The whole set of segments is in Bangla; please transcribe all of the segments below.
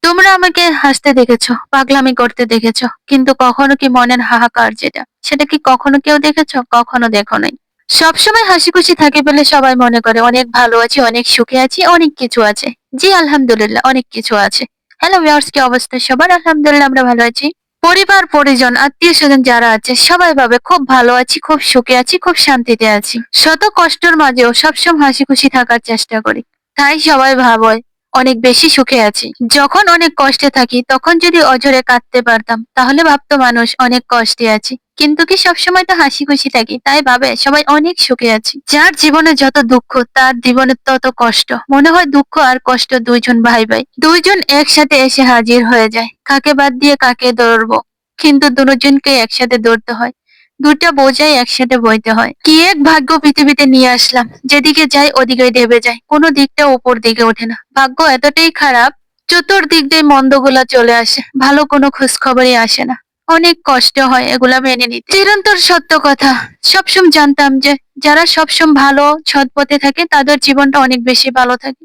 তোমরা আমাকে হাসতে দেখেছো, পাগলামি করতে দেখেছো। কিন্তু কখনো কি মনের হাহাকার যেটা, সেটা কি কখনো কেউ দেখেছো? কখনো দেখো নাই। সবসময় হাসিখুশি থাকি বলে সবাই মনে করে অনেক ভালো আছি, অনেক সুখে আছি, অনেক কিছু আছে। জি আলহামদুলিল্লাহ, অনেক কিছু আছে। হ্যালো ভিউয়ার্স, কি অবস্থা সবার? আলহামদুলিল্লাহ আমরা ভালো আছি। পরিবার, পরিজন, আত্মীয়-স্বজন যারা আছে সবাই ভাবে খুব ভালো আছি, খুব সুখে আছি, খুব শান্তিতে আছি। শত কষ্টের মাঝেও সবসময় হাসিখুশি থাকার চেষ্টা করি। তাই সবাই ভাবে অনেক বেশি সুখে আছি। যখন অনেক কষ্টে থাকি তখন যদি অঝরে কাঁদতে পারতাম তাহলে ভাবতো মানুষ অনেক কষ্টে আছি। কিন্তু কি সবসময় তো হাসি খুশি থাকি, তাই ভাবে সবাই অনেক সুখে আছি। যার জীবনে যত দুঃখ তার জীবনে তত কষ্ট। মনে হয় দুঃখ আর কষ্ট দুইজন ভাই ভাই, দুইজন একসাথে এসে হাজির হয়ে যায়। কাকে বাদ দিয়ে কাকে ধরবো, কিন্তু দুজনকে একসাথে ধরতে হয়। দুটা বোঝাই একসাথে বইতে হয়। কি এক ভাগ্য পৃথিবীতে নিয়ে আসলাম, যেদিকে যাই ওদিকেই ডেবে যায়, কোনো দিকটা উপর দিকে ওঠে না। ভাগ্য এতটাই খারাপ, চতুর্দিক দিয়ে মন্দগুলা চলে আসে, ভালো কোনো খোঁজ খবরই আসে না। অনেক কষ্ট হয় এগুলা মেনে নিতে। চিরন্তর সত্য কথা, সবসময় জানতাম যে যারা সবসময় ভালো সৎ পথে থাকে তাদের জীবনটা অনেক বেশি ভালো থাকে।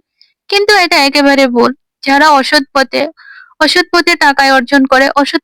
কিন্তু এটা একেবারে ভুল। যারা অসৎ পথে টাকায় অর্জন করে, অসৎ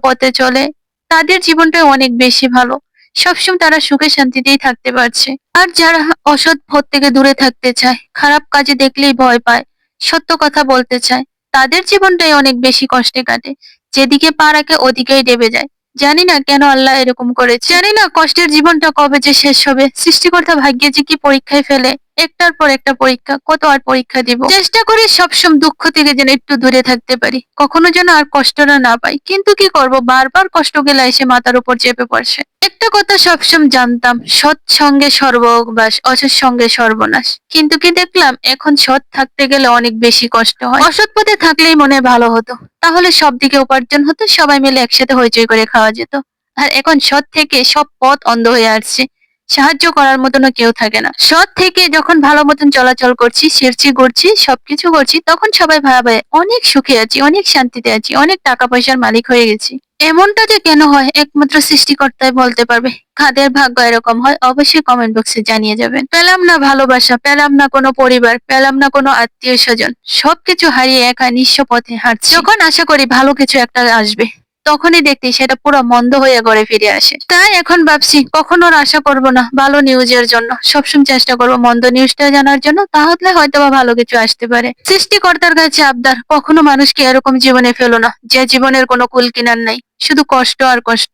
পথে চলে, তাদের জীবনটা অনেক বেশি ভালো। সবসময় তারা সুখে শান্তিতেই থাকতে পারছে। আর যারা অসৎ পথ থেকে দূরে থাকতে চায়, খারাপ কাজে দেখলেই ভয় পায়, সত্য কথা বলতে চায়, তাদের জীবনটাই অনেক বেশি কষ্টে কাটে। যেদিকে পা রাখে ওদিকেই ডেবে যায়। জানি না কেন আল্লাহ এরকম করেছে, জানি না কষ্টের জীবনটা কবে যে শেষ হবে। সৃষ্টিকর্তা ভাগ্যে যে কি পরীক্ষায় ফেলে, একটার পর একটা পরীক্ষা, কত আর পরীক্ষা দিব। চেষ্টা করি সবসময় দুঃখ থেকে যেন একটু দূরে থাকতে পারি, কখনো যেন আর কষ্টটা না পাই। কিন্তু কি করব, বারবার কষ্ট গেলা এসে মাথার উপর চেপে পড়ছে। একটা কথা সবসময় জানতাম, সৎ সঙ্গে সর্ববাস, অসৎ সঙ্গে সর্বনাশ। কিন্তু কি দেখলাম, এখন সৎ থাকতে গেলে অনেক বেশি কষ্ট হয়। অসৎ পথে থাকলেই মনে হয় ভালো হতো, তাহলে সব দিকে উপার্জন হতো, সবাই মিলে একসাথে হইচই করে খাওয়া যেত। আর এখন সৎ থেকে সব পথ অন্ধ হয়ে আসছে, সাহায্য করার মতনও কেউ থাকে না। সৎ থেকে যখন ভালো মতন চলাচল করছি, সেরছি করছি, সবকিছু করছি, তখন সবাই ভাবে অনেক সুখে আছি, অনেক শান্তিতে আছি, অনেক টাকা পয়সার মালিক হয়ে গেছি। এমনটা যে কেন হয় একমাত্র সৃষ্টিকর্তাই বলতে পারবে। কাদের ভাগ্য এরকম হয় অবশ্যই কমেন্ট বক্সে জানিয়ে যাবেন। পেলাম না ভালোবাসা, পেলাম না কোনো পরিবার, পেলাম না কোনো আত্মীয় স্বজন, সবকিছু হারিয়ে একা নিঃস্ব পথে হাঁটছি। যখন আশা করি ভালো কিছু একটা আসবে, তখনই দেখি সেটা পুরো মন্দ হয়ে ঘরে ফিরে আসে। তাই এখন ভাবছি কখনো আর আশা করব না ভালো নিউজের জন্য, সবসময় চেষ্টা করবো মন্দ নিউজটা জানার জন্য, তাহলে হয়তো বা ভালো কিছু আসতে পারে। সৃষ্টিকর্তার কাছে আবদার, কখনো মানুষকে এরকম জীবনে ফেলো না যে জীবনের কোনো কুল কিনার নাই, শুধু কষ্ট আর কষ্ট।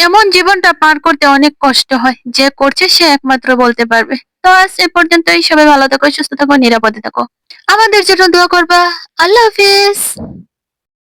এমন জীবনটা পার করতে অনেক কষ্ট হয়, যে করছে সে একমাত্র বলতে পারবে। তো আজ এ পর্যন্তই। সবাই ভালো থাকো, সুস্থ থাকো, নিরাপদে থাকো। আমাদের জন্য দোয়া করবা। আল্লাহ হাফিজ।